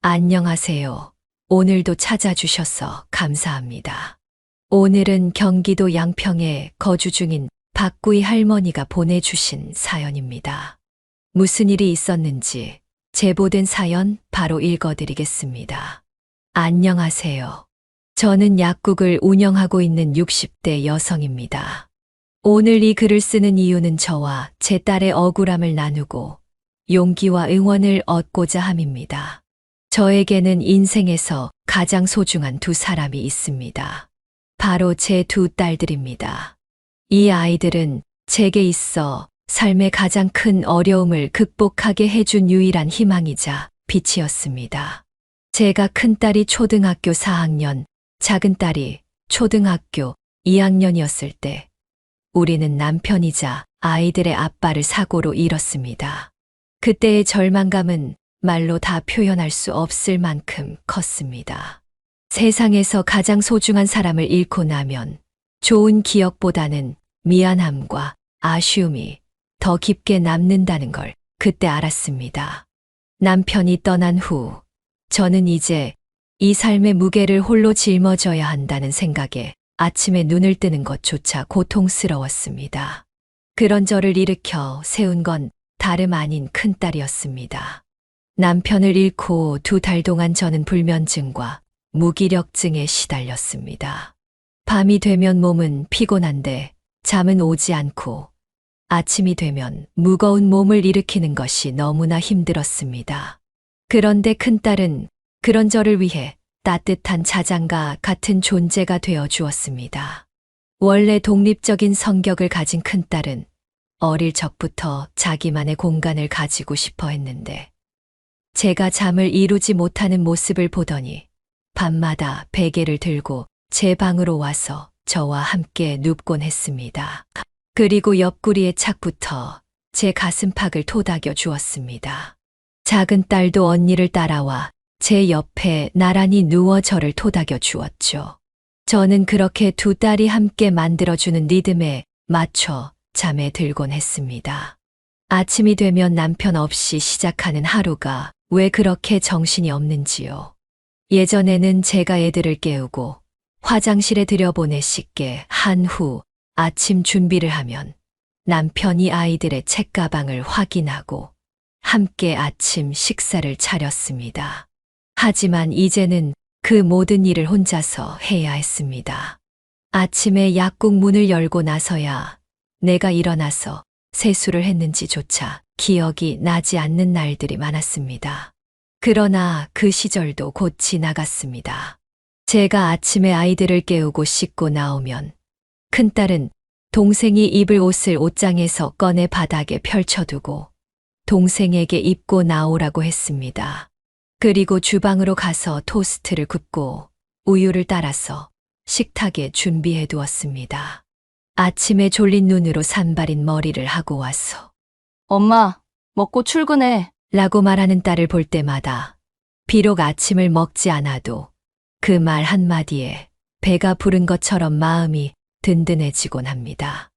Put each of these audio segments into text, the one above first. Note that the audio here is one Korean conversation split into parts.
안녕하세요. 오늘도 찾아주셔서 감사합니다. 오늘은 경기도 양평에 거주 중인 박구이 할머니가 보내주신 사연입니다. 무슨 일이 있었는지 제보된 사연 바로 읽어드리겠습니다. 안녕하세요. 저는 약국을 운영하고 있는 60대 여성입니다. 오늘 이 글을 쓰는 이유는 저와 제 딸의 억울함을 나누고 용기와 응원을 얻고자 함입니다. 저에게는 인생에서 가장 소중한 두 사람이 있습니다. 바로 제 두 딸들입니다. 이 아이들은 제게 있어 삶의 가장 큰 어려움을 극복하게 해준 유일한 희망이자 빛이었습니다. 제가 큰딸이 초등학교 4학년, 작은딸이 초등학교 2학년이었을 때 우리는 남편이자 아이들의 아빠를 사고로 잃었습니다. 그때의 절망감은 말로 다 표현할 수 없을 만큼 컸습니다. 세상에서 가장 소중한 사람을 잃고 나면 좋은 기억보다는 미안함과 아쉬움이 더 깊게 남는다는 걸 그때 알았습니다. 남편이 떠난 후 저는 이제 이 삶의 무게를 홀로 짊어져야 한다는 생각에 아침에 눈을 뜨는 것조차 고통스러웠습니다. 그런 저를 일으켜 세운 건 다름 아닌 큰딸이었습니다. 남편을 잃고 2달 동안 저는 불면증과 무기력증에 시달렸습니다. 밤이 되면 몸은 피곤한데 잠은 오지 않고 아침이 되면 무거운 몸을 일으키는 것이 너무나 힘들었습니다. 그런데 큰딸은 그런 저를 위해 따뜻한 자장가 같은 존재가 되어 주었습니다. 원래 독립적인 성격을 가진 큰딸은 어릴 적부터 자기만의 공간을 가지고 싶어 했는데 제가 잠을 이루지 못하는 모습을 보더니 밤마다 베개를 들고 제 방으로 와서 저와 함께 눕곤 했습니다. 그리고 옆구리에 착부터 제 가슴팍을 토닥여 주었습니다. 작은 딸도 언니를 따라와 제 옆에 나란히 누워 저를 토닥여 주었죠. 저는 그렇게 두 딸이 함께 만들어주는 리듬에 맞춰 잠에 들곤 했습니다. 아침이 되면 남편 없이 시작하는 하루가 왜 그렇게 정신이 없는지요. 예전에는 제가 애들을 깨우고 화장실에 들여보내 씻게 한 후 아침 준비를 하면 남편이 아이들의 책가방을 확인하고 함께 아침 식사를 차렸습니다. 하지만 이제는 그 모든 일을 혼자서 해야 했습니다. 아침에 약국 문을 열고 나서야 내가 일어나서 세수를 했는지조차 기억이 나지 않는 날들이 많았습니다. 그러나 그 시절도 곧 지나갔습니다. 제가 아침에 아이들을 깨우고 씻고 나오면 큰딸은 동생이 입을 옷을 옷장에서 꺼내 바닥에 펼쳐두고 동생에게 입고 나오라고 했습니다. 그리고 주방으로 가서 토스트를 굽고 우유를 따라서 식탁에 준비해 두었습니다. 아침에 졸린 눈으로 산발인 머리를 하고 와서 엄마, 먹고 출근해. 라고 말하는 딸을 볼 때마다 비록 아침을 먹지 않아도 그 말 한마디에 배가 부른 것처럼 마음이 든든해지곤 합니다.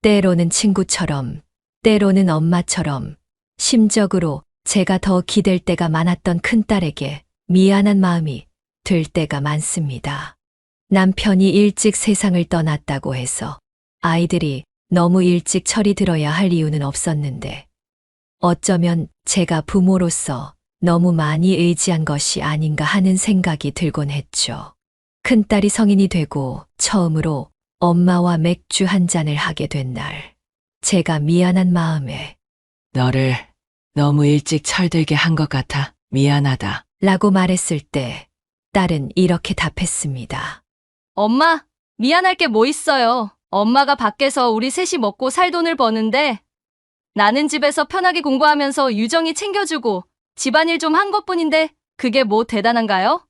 때로는 친구처럼, 때로는 엄마처럼 심적으로 제가 더 기댈 때가 많았던 큰딸에게 미안한 마음이 들 때가 많습니다. 남편이 일찍 세상을 떠났다고 해서 아이들이 너무 일찍 철이 들어야 할 이유는 없었는데 어쩌면 제가 부모로서 너무 많이 의지한 것이 아닌가 하는 생각이 들곤 했죠. 큰딸이 성인이 되고 처음으로 엄마와 맥주 한 잔을 하게 된 날, 제가 미안한 마음에 너를 너무 일찍 철들게 한 것 같아 미안하다. 라고 말했을 때 딸은 이렇게 답했습니다. 엄마, 미안할 게 뭐 있어요. 엄마가 밖에서 우리 셋이 먹고 살 돈을 버는데 나는 집에서 편하게 공부하면서 유정이 챙겨주고 집안일 좀 한 것뿐인데 그게 뭐 대단한가요?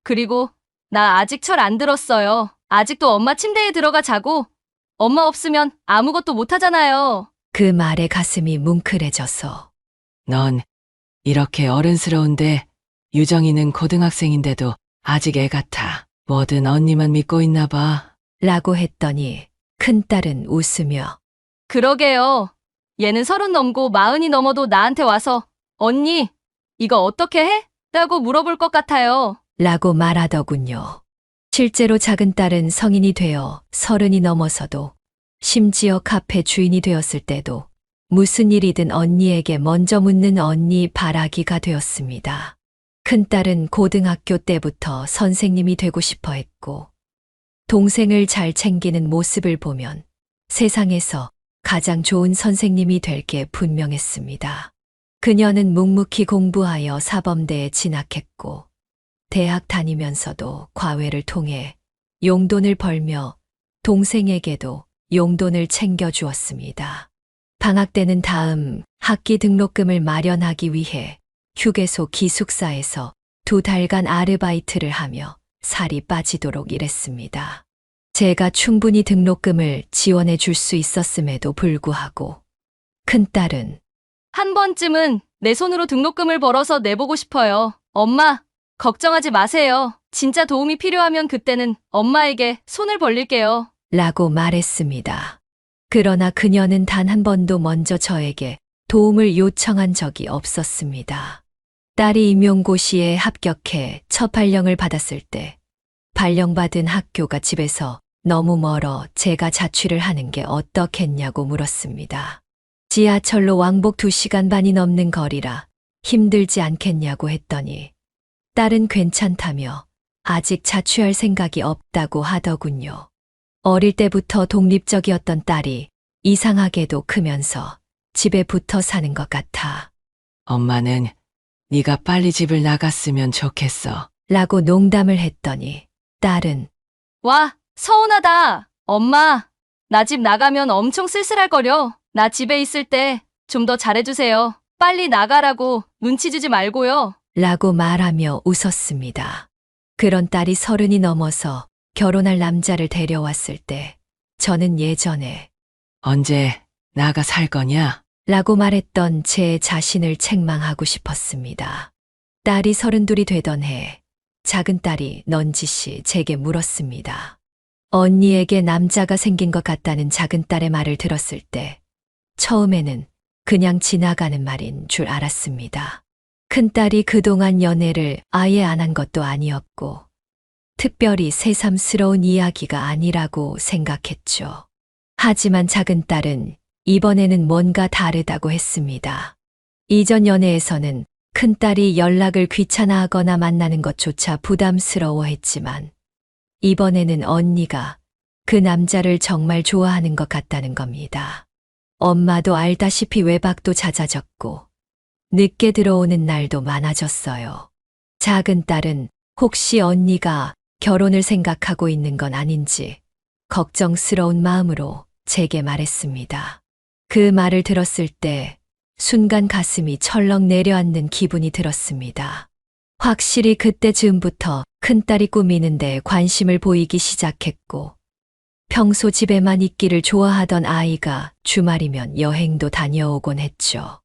그리고 나 아직 철 안 들었어요. 아직도 엄마 침대에 들어가 자고 엄마 없으면 아무것도 못 하잖아요. 그 말에 가슴이 뭉클해져서 넌 이렇게 어른스러운데 유정이는 고등학생인데도 아직 애 같아. 뭐든 언니만 믿고 있나 봐. 라고 했더니 큰딸은 웃으며 그러게요. 얘는 30 넘고 40이 넘어도 나한테 와서 언니, 이거 어떻게 해? 있다고 물어볼 것 같아요. 라고 말하더군요. 실제로 작은 딸은 성인이 되어 30이 넘어서도 심지어 카페 주인이 되었을 때도 무슨 일이든 언니에게 먼저 묻는 언니 바라기가 되었습니다. 큰딸은 고등학교 때부터 선생님이 되고 싶어 했고 동생을 잘 챙기는 모습을 보면 세상에서 가장 좋은 선생님이 될 게 분명했습니다. 그녀는 묵묵히 공부하여 사범대에 진학했고 대학 다니면서도 과외를 통해 용돈을 벌며 동생에게도 용돈을 챙겨주었습니다. 방학 때는 다음 학기 등록금을 마련하기 위해 휴게소 기숙사에서 2달간 아르바이트를 하며 살이 빠지도록 일했습니다. 제가 충분히 등록금을 지원해 줄 수 있었음에도 불구하고 큰딸은 한 번쯤은 내 손으로 등록금을 벌어서 내보고 싶어요. 엄마, 걱정하지 마세요. 진짜 도움이 필요하면 그때는 엄마에게 손을 벌릴게요. 라고 말했습니다. 그러나 그녀는 단 한 번도 먼저 저에게 도움을 요청한 적이 없었습니다. 딸이 임용고시에 합격해 첫 발령을 받았을 때 발령받은 학교가 집에서 너무 멀어 제가 자취를 하는 게 어떻겠냐고 물었습니다. 지하철로 왕복 2시간 반이 넘는 거리라 힘들지 않겠냐고 했더니 딸은 괜찮다며 아직 자취할 생각이 없다고 하더군요. 어릴 때부터 독립적이었던 딸이 이상하게도 크면서 집에 붙어 사는 것 같아. 엄마는 네가 빨리 집을 나갔으면 좋겠어. 라고 농담을 했더니 딸은 와, 서운하다. 엄마, 나 집 나가면 엄청 쓸쓸할거려. 나 집에 있을 때 좀 더 잘해주세요. 빨리 나가라고 눈치 주지 말고요. 라고 말하며 웃었습니다. 그런 딸이 30이 넘어서 결혼할 남자를 데려왔을 때 저는 예전에 언제 나가 살 거냐? 라고 말했던 제 자신을 책망하고 싶었습니다. 딸이 32이 되던 해 작은 딸이 넌지시 제게 물었습니다. 언니에게 남자가 생긴 것 같다는 작은 딸의 말을 들었을 때 처음에는 그냥 지나가는 말인 줄 알았습니다. 큰딸이 그동안 연애를 아예 안 한 것도 아니었고 특별히 새삼스러운 이야기가 아니라고 생각했죠. 하지만 작은 딸은 이번에는 뭔가 다르다고 했습니다. 이전 연애에서는 큰딸이 연락을 귀찮아하거나 만나는 것조차 부담스러워했지만 이번에는 언니가 그 남자를 정말 좋아하는 것 같다는 겁니다. 엄마도 알다시피 외박도 잦아졌고 늦게 들어오는 날도 많아졌어요. 작은 딸은 혹시 언니가 결혼을 생각하고 있는 건 아닌지 걱정스러운 마음으로 제게 말했습니다. 그 말을 들었을 때 순간 가슴이 철렁 내려앉는 기분이 들었습니다. 확실히 그때쯤부터 큰딸이 꾸미는데 관심을 보이기 시작했고 평소 집에만 있기를 좋아하던 아이가 주말이면 여행도 다녀오곤 했죠.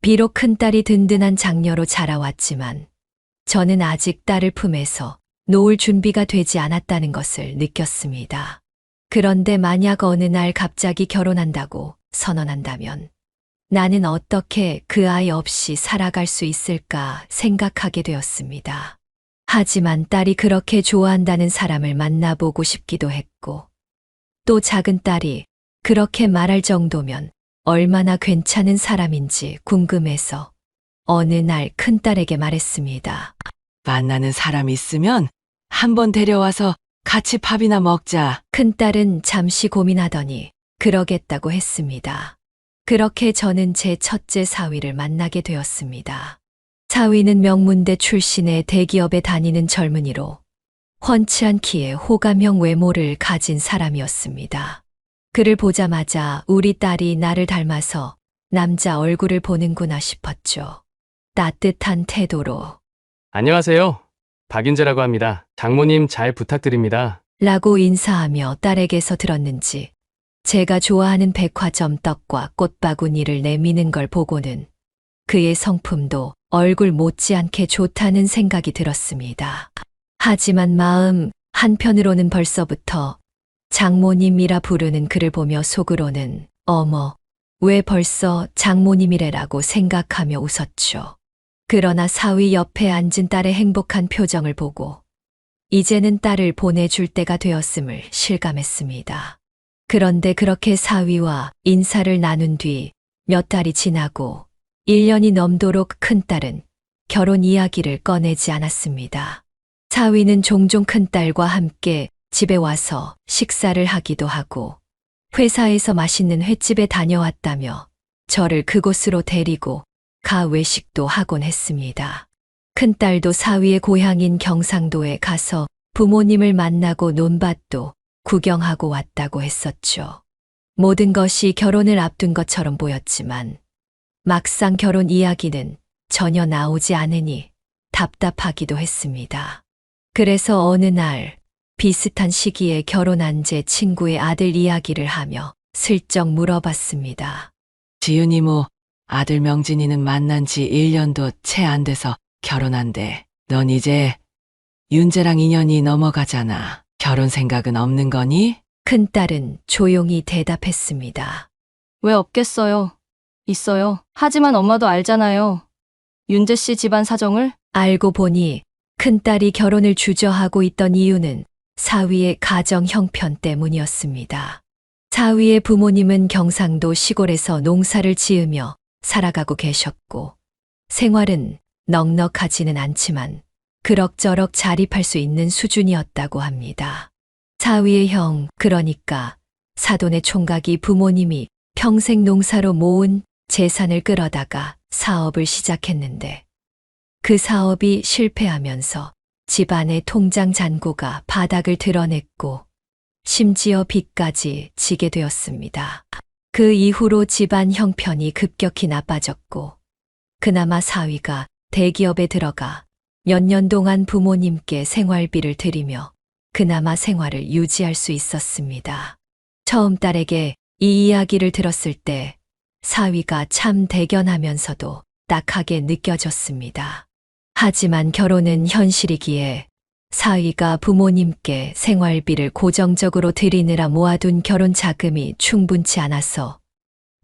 비록 큰딸이 든든한 장녀로 자라왔지만 저는 아직 딸을 품에서 놓을 준비가 되지 않았다는 것을 느꼈습니다. 그런데 만약 어느 날 갑자기 결혼한다고 선언한다면 나는 어떻게 그 아이 없이 살아갈 수 있을까 생각하게 되었습니다. 하지만 딸이 그렇게 좋아한다는 사람을 만나보고 싶기도 했고 또 작은 딸이 그렇게 말할 정도면 얼마나 괜찮은 사람인지 궁금해서 어느 날 큰딸에게 말했습니다. 만나는 사람 있으면 한번 데려와서 같이 밥이나 먹자. 큰딸은 잠시 고민하더니 그러겠다고 했습니다. 그렇게 저는 제 첫째 사위를 만나게 되었습니다. 사위는 명문대 출신의 대기업에 다니는 젊은이로 훤치 않기에 호감형 외모를 가진 사람이었습니다. 그를 보자마자 우리 딸이 나를 닮아서 남자 얼굴을 보는구나 싶었죠. 따뜻한 태도로 안녕하세요. 박윤재라고 합니다. 장모님 잘 부탁드립니다. 라고 인사하며 딸에게서 들었는지 제가 좋아하는 백화점 떡과 꽃바구니를 내미는 걸 보고는 그의 성품도 얼굴 못지않게 좋다는 생각이 들었습니다. 하지만 마음 한편으로는 벌써부터 장모님이라 부르는 그를 보며 속으로는 어머, 왜 벌써 장모님이래라고 생각하며 웃었죠. 그러나 사위 옆에 앉은 딸의 행복한 표정을 보고 이제는 딸을 보내줄 때가 되었음을 실감했습니다. 그런데 그렇게 사위와 인사를 나눈 뒤 몇 달이 지나고 1년이 넘도록 큰딸은 결혼 이야기를 꺼내지 않았습니다. 사위는 종종 큰딸과 함께 집에 와서 식사를 하기도 하고 회사에서 맛있는 횟집에 다녀왔다며 저를 그곳으로 데리고 가 외식도 하곤 했습니다. 큰딸도 사위의 고향인 경상도에 가서 부모님을 만나고 논밭도 구경하고 왔다고 했었죠. 모든 것이 결혼을 앞둔 것처럼 보였지만 막상 결혼 이야기는 전혀 나오지 않으니 답답하기도 했습니다. 그래서 어느 날 비슷한 시기에 결혼한 제 친구의 아들 이야기를 하며 슬쩍 물어봤습니다. 지은 이모, 아들 명진이는 만난 지 1년도 채 안 돼서 결혼한대. 넌 이제 윤재랑 2년이 넘어가잖아. 결혼 생각은 없는 거니? 큰딸은 조용히 대답했습니다. 왜 없겠어요? 있어요. 하지만 엄마도 알잖아요. 윤재 씨 집안 사정을? 알고 보니 큰딸이 결혼을 주저하고 있던 이유는 사위의 가정 형편 때문이었습니다. 사위의 부모님은 경상도 시골에서 농사를 지으며 살아가고 계셨고 생활은 넉넉하지는 않지만 그럭저럭 자립할 수 있는 수준이었다고 합니다. 사위의 형, 그러니까 사돈의 총각이 부모님이 평생 농사로 모은 재산을 끌어다가 사업을 시작했는데 그 사업이 실패하면서 집안의 통장 잔고가 바닥을 드러냈고 심지어 빚까지 지게 되었습니다. 그 이후로 집안 형편이 급격히 나빠졌고 그나마 사위가 대기업에 들어가 몇 년 동안 부모님께 생활비를 드리며 그나마 생활을 유지할 수 있었습니다. 처음 딸에게 이 이야기를 들었을 때 사위가 참 대견하면서도 딱하게 느껴졌습니다. 하지만 결혼은 현실이기에 사위가 부모님께 생활비를 고정적으로 드리느라 모아둔 결혼 자금이 충분치 않아서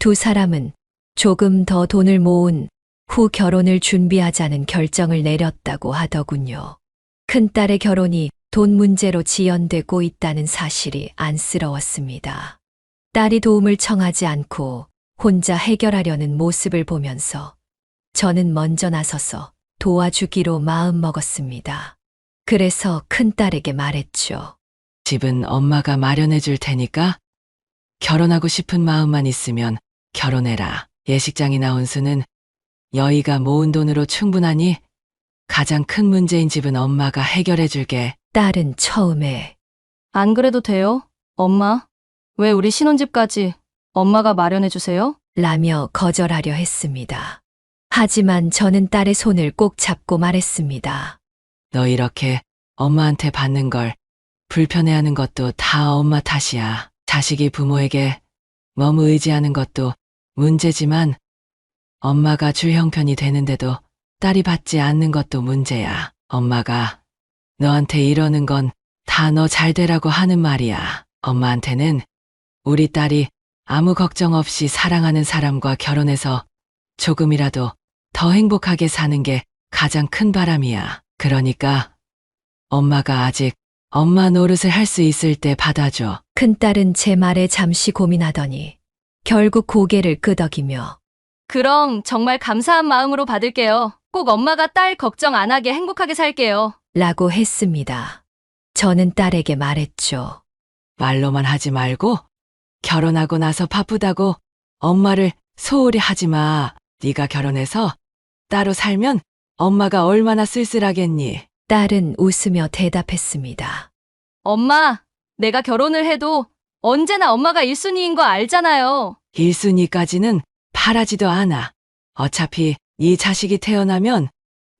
두 사람은 조금 더 돈을 모은 후 결혼을 준비하자는 결정을 내렸다고 하더군요. 큰딸의 결혼이 돈 문제로 지연되고 있다는 사실이 안쓰러웠습니다. 딸이 도움을 청하지 않고 혼자 해결하려는 모습을 보면서 저는 먼저 나서서 도와주기로 마음먹었습니다. 그래서 큰딸에게 말했죠. 집은 엄마가 마련해 줄 테니까 결혼하고 싶은 마음만 있으면 결혼해라. 예식장이나 혼수는 여의가 모은 돈으로 충분하니 가장 큰 문제인 집은 엄마가 해결해 줄게. 딸은 처음에 안 그래도 돼요? 엄마? 왜 우리 신혼집까지 엄마가 마련해 주세요? 라며 거절하려 했습니다. 하지만 저는 딸의 손을 꼭 잡고 말했습니다. 너 이렇게 엄마한테 받는 걸 불편해하는 것도 다 엄마 탓이야. 자식이 부모에게 너무 의지하는 것도 문제지만 엄마가 줄 형편이 되는데도 딸이 받지 않는 것도 문제야. 엄마가 너한테 이러는 건 다 너 잘 되라고 하는 말이야. 엄마한테는 우리 딸이 아무 걱정 없이 사랑하는 사람과 결혼해서 조금이라도 더 행복하게 사는 게 가장 큰 바람이야. 그러니까 엄마가 아직 엄마 노릇을 할 수 있을 때 받아줘. 큰딸은 제 말에 잠시 고민하더니 결국 고개를 끄덕이며 그럼 정말 감사한 마음으로 받을게요. 꼭 엄마가 딸 걱정 안 하게 행복하게 살게요. 라고 했습니다. 저는 딸에게 말했죠. 말로만 하지 말고 결혼하고 나서 바쁘다고 엄마를 소홀히 하지 마. 네가 결혼해서 따로 살면 엄마가 얼마나 쓸쓸하겠니? 딸은 웃으며 대답했습니다. 엄마, 내가 결혼을 해도 언제나 엄마가 1순위인 거 알잖아요. 1순위까지는 바라지도 않아. 어차피 네 자식이 태어나면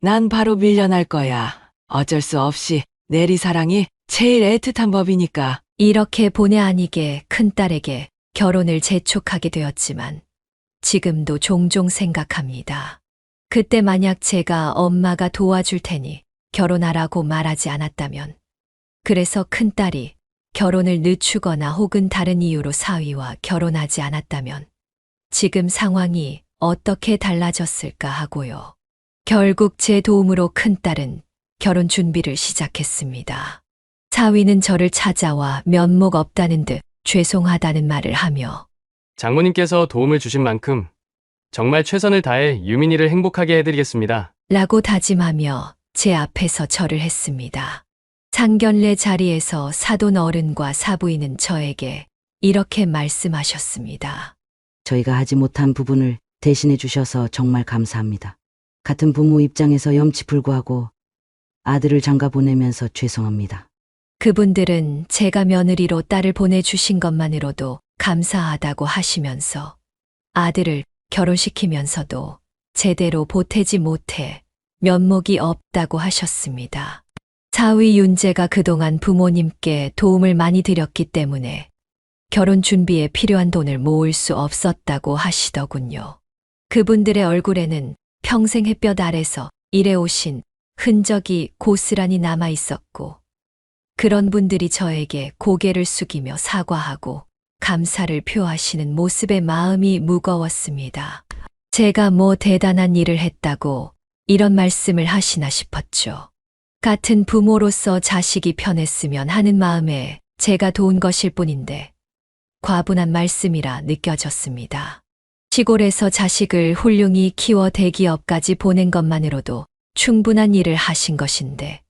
난 바로 밀려날 거야. 어쩔 수 없이 내리 사랑이 제일 애틋한 법이니까. 이렇게 본의 아니게 큰딸에게 결혼을 재촉하게 되었지만 지금도 종종 생각합니다. 그때 만약 제가 엄마가 도와줄 테니 결혼하라고 말하지 않았다면, 그래서 큰딸이 결혼을 늦추거나 혹은 다른 이유로 사위와 결혼하지 않았다면 지금 상황이 어떻게 달라졌을까 하고요. 결국 제 도움으로 큰딸은 결혼 준비를 시작했습니다. 사위는 저를 찾아와 면목 없다는 듯 죄송하다는 말을 하며 장모님께서 도움을 주신 만큼 정말 최선을 다해 유민이를 행복하게 해드리겠습니다. 라고 다짐하며 제 앞에서 절을 했습니다. 상견례 자리에서 사돈 어른과 사부인은 저에게 이렇게 말씀하셨습니다. 저희가 하지 못한 부분을 대신해 주셔서 정말 감사합니다. 같은 부모 입장에서 염치불구하고 아들을 장가 보내면서 죄송합니다. 그분들은 제가 며느리로 딸을 보내주신 것만으로도 감사하다고 하시면서 아들을 결혼시키면서도 제대로 보태지 못해 면목이 없다고 하셨습니다. 사위 윤재가 그동안 부모님께 도움을 많이 드렸기 때문에 결혼 준비에 필요한 돈을 모을 수 없었다고 하시더군요. 그분들의 얼굴에는 평생 햇볕 아래서 일해오신 흔적이 고스란히 남아 있었고, 그런 분들이 저에게 고개를 숙이며 사과하고 감사를 표하시는 모습에 마음이 무거웠습니다. 제가 뭐 대단한 일을 했다고 이런 말씀을 하시나 싶었죠. 같은 부모로서 자식이 편했으면 하는 마음에 제가 도운 것일 뿐인데 과분한 말씀이라 느껴졌습니다. 시골에서 자식을 훌륭히 키워 대기업까지 보낸 것만으로도 충분한 일을 하신 것인데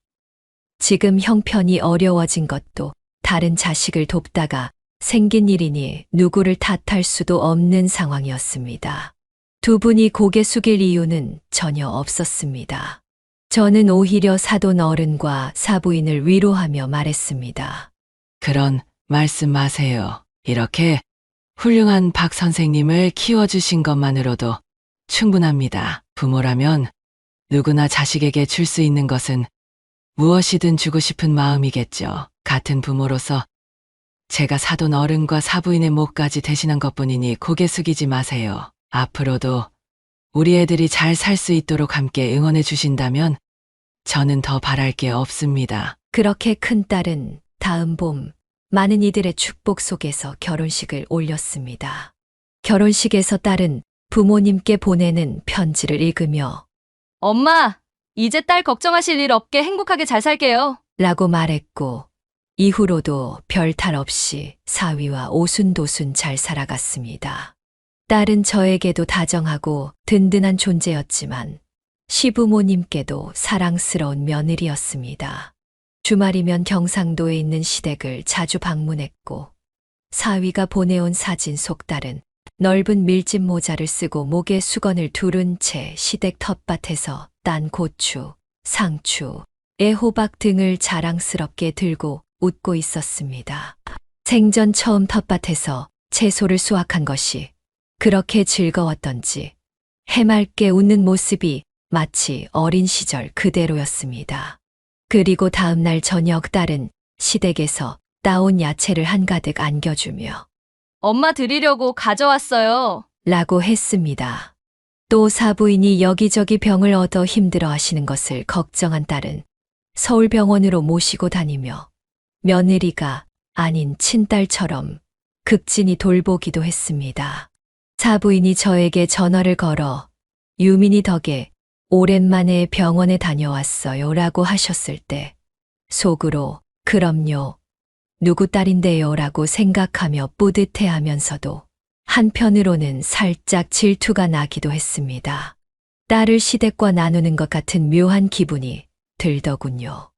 지금 형편이 어려워진 것도 다른 자식을 돕다가 생긴 일이니 누구를 탓할 수도 없는 상황이었습니다. 두 분이 고개 숙일 이유는 전혀 없었습니다. 저는 오히려 사돈 어른과 사부인을 위로하며 말했습니다. 그런 말씀 마세요. 이렇게 훌륭한 박 선생님을 키워주신 것만으로도 충분합니다. 부모라면 누구나 자식에게 줄 수 있는 것은 무엇이든 주고 싶은 마음이겠죠. 같은 부모로서 제가 사돈 어른과 사부인의 몫까지 대신한 것뿐이니 고개 숙이지 마세요. 앞으로도 우리 애들이 잘 살 수 있도록 함께 응원해 주신다면 저는 더 바랄 게 없습니다. 그렇게 큰딸은 다음 봄 많은 이들의 축복 속에서 결혼식을 올렸습니다. 결혼식에서 딸은 부모님께 보내는 편지를 읽으며 엄마, 이제 딸 걱정하실 일 없게 행복하게 잘 살게요. 라고 말했고 이후로도 별 탈 없이 사위와 오순도순 잘 살아갔습니다. 딸은 저에게도 다정하고 든든한 존재였지만 시부모님께도 사랑스러운 며느리였습니다. 주말이면 경상도에 있는 시댁을 자주 방문했고 사위가 보내온 사진 속 딸은 넓은 밀짚 모자를 쓰고 목에 수건을 두른 채 시댁 텃밭에서 딴 고추, 상추, 애호박 등을 자랑스럽게 들고 웃고 있었습니다. 생전 처음 텃밭에서 채소를 수확한 것이 그렇게 즐거웠던지 해맑게 웃는 모습이 마치 어린 시절 그대로였습니다. 그리고 다음 날 저녁 딸은 시댁에서 따온 야채를 한가득 안겨주며 엄마 드리려고 가져왔어요. 라고 했습니다. 또 사부인이 여기저기 병을 얻어 힘들어 하시는 것을 걱정한 딸은 서울병원으로 모시고 다니며 며느리가 아닌 친딸처럼 극진히 돌보기도 했습니다. 사부인이 저에게 전화를 걸어 유민이 덕에 오랜만에 병원에 다녀왔어요 라고 하셨을 때 속으로 그럼요, 누구 딸인데요 라고 생각하며 뿌듯해 하면서도 한편으로는 살짝 질투가 나기도 했습니다. 딸을 시댁과 나누는 것 같은 묘한 기분이 들더군요.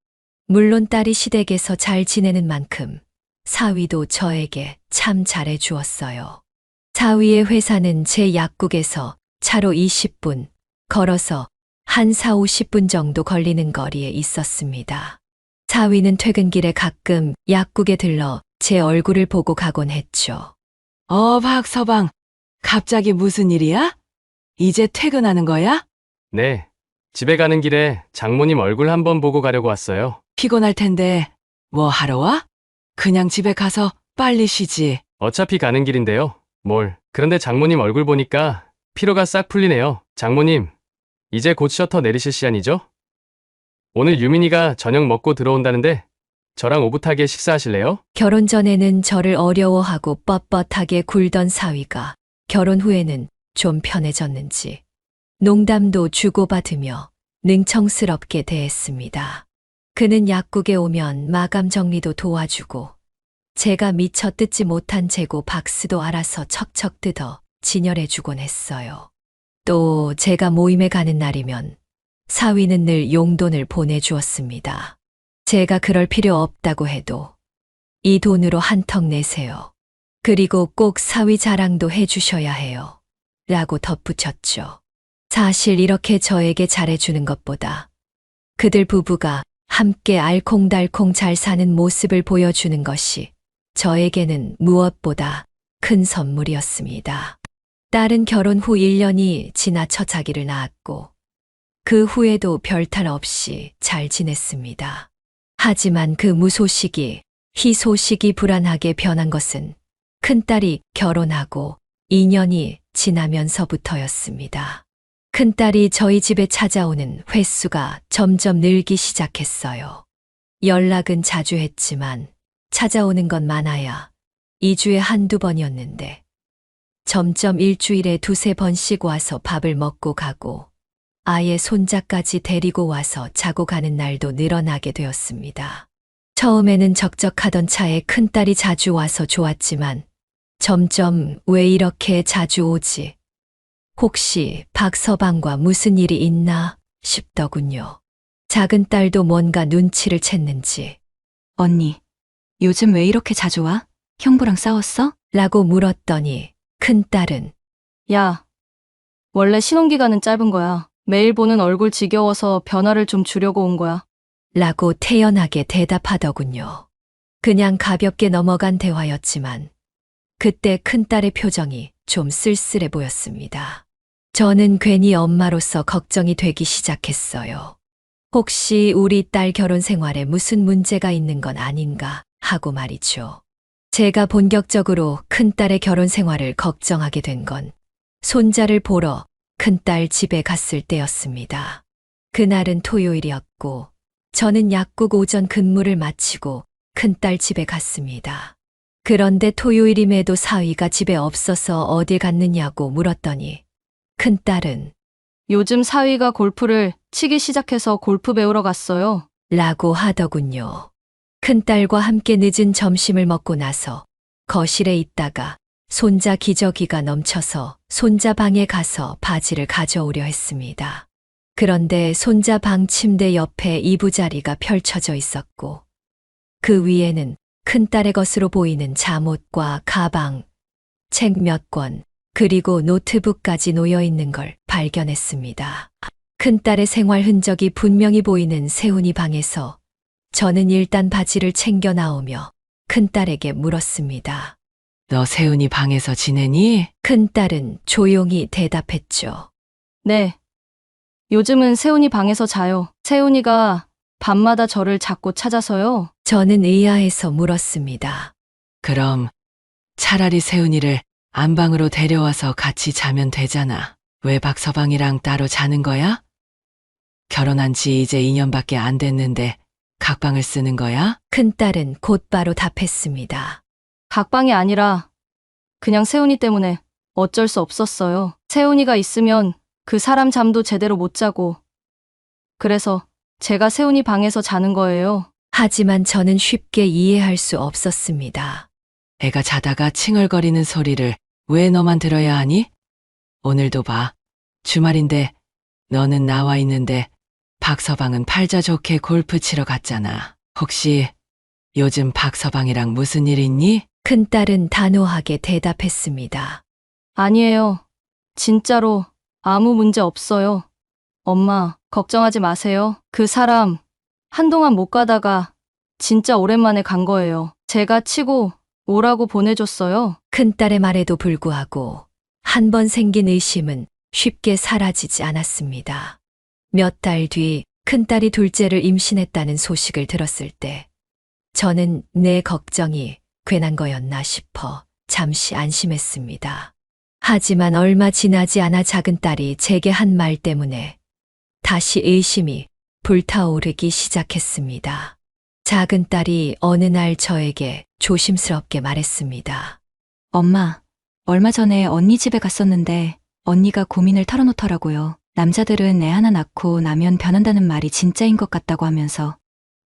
물론 딸이 시댁에서 잘 지내는 만큼 사위도 저에게 참 잘해 주었어요. 사위의 회사는 제 약국에서 차로 20분, 걸어서 한 4, 50분 정도 걸리는 거리에 있었습니다. 사위는 퇴근길에 가끔 약국에 들러 제 얼굴을 보고 가곤 했죠. 박서방, 갑자기 무슨 일이야? 이제 퇴근하는 거야? 네, 집에 가는 길에 장모님 얼굴 한번 보고 가려고 왔어요. 피곤할 텐데 뭐 하러 와? 그냥 집에 가서 빨리 쉬지. 어차피 가는 길인데요. 그런데 장모님 얼굴 보니까 피로가 싹 풀리네요. 장모님, 이제 곧 셔터 내리실 시간이죠? 오늘 유민이가 저녁 먹고 들어온다는데 저랑 오붓하게 식사하실래요? 결혼 전에는 저를 어려워하고 뻣뻣하게 굴던 사위가 결혼 후에는 좀 편해졌는지 농담도 주고받으며 능청스럽게 대했습니다. 그는 약국에 오면 마감 정리도 도와주고 제가 미처 뜯지 못한 재고 박스도 알아서 척척 뜯어 진열해주곤 했어요. 또 제가 모임에 가는 날이면 사위는 늘 용돈을 보내주었습니다. 제가 그럴 필요 없다고 해도 이 돈으로 한턱 내세요. 그리고 꼭 사위 자랑도 해주셔야 해요. 라고 덧붙였죠. 사실 이렇게 저에게 잘해주는 것보다 그들 부부가 함께 알콩달콩 잘 사는 모습을 보여주는 것이 저에게는 무엇보다 큰 선물이었습니다. 딸은 결혼 후 1년이 지나 첫 아기를 낳았고 그 후에도 별탈 없이 잘 지냈습니다. 하지만 그 무소식이 희소식이 불안하게 변한 것은 큰딸이 결혼하고 2년이 지나면서부터였습니다. 큰딸이 저희 집에 찾아오는 횟수가 점점 늘기 시작했어요. 연락은 자주 했지만 찾아오는 건 많아야 2주에 한두 번이었는데 점점 일주일에 두세 번씩 와서 밥을 먹고 가고 아예 손자까지 데리고 와서 자고 가는 날도 늘어나게 되었습니다. 처음에는 적적하던 차에 큰딸이 자주 와서 좋았지만 점점 왜 이렇게 자주 오지? 혹시 박서방과 무슨 일이 있나 싶더군요. 작은 딸도 뭔가 눈치를 챘는지 언니, 요즘 왜 이렇게 자주 와? 형부랑 싸웠어? 라고 물었더니 큰딸은 야, 원래 신혼기간은 짧은 거야. 매일 보는 얼굴 지겨워서 변화를 좀 주려고 온 거야. 라고 태연하게 대답하더군요. 그냥 가볍게 넘어간 대화였지만 그때 큰딸의 표정이 좀 쓸쓸해 보였습니다. 저는 괜히 엄마로서 걱정이 되기 시작했어요. 혹시 우리 딸 결혼 생활에 무슨 문제가 있는 건 아닌가 하고 말이죠. 제가 본격적으로 큰딸의 결혼 생활을 걱정하게 된 건 손자를 보러 큰딸 집에 갔을 때였습니다. 그날은 토요일이었고 저는 약국 오전 근무를 마치고 큰딸 집에 갔습니다. 그런데 토요일임에도 사위가 집에 없어서 어딜 갔느냐고 물었더니 큰딸은 요즘 사위가 골프를 치기 시작해서 골프 배우러 갔어요. 라고 하더군요. 큰딸과 함께 늦은 점심을 먹고 나서 거실에 있다가 손자 기저귀가 넘쳐서 손자 방에 가서 바지를 가져오려 했습니다. 그런데 손자 방 침대 옆에 이부자리가 펼쳐져 있었고 그 위에는 큰딸의 것으로 보이는 잠옷과 가방, 책 몇 권, 그리고 노트북까지 놓여 있는 걸 발견했습니다. 큰딸의 생활 흔적이 분명히 보이는 세훈이 방에서 저는 일단 바지를 챙겨 나오며 큰딸에게 물었습니다. 너 세훈이 방에서 지내니? 큰딸은 조용히 대답했죠. 네. 요즘은 세훈이 방에서 자요. 세훈이가 밤마다 저를 자꾸 찾아서요. 저는 의아해서 물었습니다. 그럼 차라리 세훈이를 안방으로 데려와서 같이 자면 되잖아. 왜 박서방이랑 따로 자는 거야? 결혼한 지 이제 2년밖에 안 됐는데 각방을 쓰는 거야? 큰딸은 곧바로 답했습니다. 각방이 아니라 그냥 세훈이 때문에 어쩔 수 없었어요. 세훈이가 있으면 그 사람 잠도 제대로 못 자고. 그래서 제가 세훈이 방에서 자는 거예요. 하지만 저는 쉽게 이해할 수 없었습니다. 애가 자다가 칭얼거리는 소리를 왜 너만 들어야 하니? 오늘도 봐. 주말인데 너는 나와 있는데 박서방은 팔자 좋게 골프 치러 갔잖아. 혹시 요즘 박서방이랑 무슨 일 있니? 큰딸은 단호하게 대답했습니다. 아니에요. 진짜로 아무 문제 없어요. 엄마, 걱정하지 마세요. 그 사람 한동안 못 가다가 진짜 오랜만에 간 거예요. 제가 치고 오라고 보내줬어요. 큰딸의 말에도 불구하고 한 번 생긴 의심은 쉽게 사라지지 않았습니다. 몇 달 뒤 큰딸이 둘째를 임신했다는 소식을 들었을 때 저는 내 걱정이 괜한 거였나 싶어 잠시 안심했습니다. 하지만 얼마 지나지 않아 작은 딸이 제게 한 말 때문에 다시 의심이 불타오르기 시작했습니다. 작은 딸이 어느 날 저에게 조심스럽게 말했습니다. 엄마, 얼마 전에 언니 집에 갔었는데 언니가 고민을 털어놓더라고요. 남자들은 애 하나 낳고 나면 변한다는 말이 진짜인 것 같다고 하면서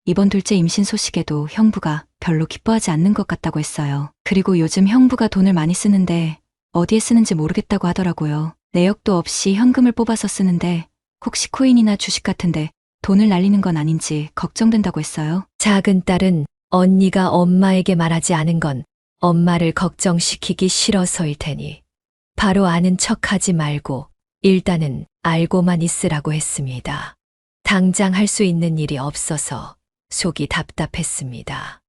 이번 둘째 임신 소식에도 형부가 별로 기뻐하지 않는 것 같다고 했어요. 그리고 요즘 형부가 돈을 많이 쓰는데 어디에 쓰는지 모르겠다고 하더라고요. 내역도 없이 현금을 뽑아서 쓰는데 혹시 코인이나 주식 같은데 돈을 날리는 건 아닌지 걱정된다고 했어요. 작은 딸은 언니가 엄마에게 말하지 않은 건 엄마를 걱정시키기 싫어서일 테니 바로 아는 척하지 말고 일단은 알고만 있으라고 했습니다. 당장 할 수 있는 일이 없어서 속이 답답했습니다.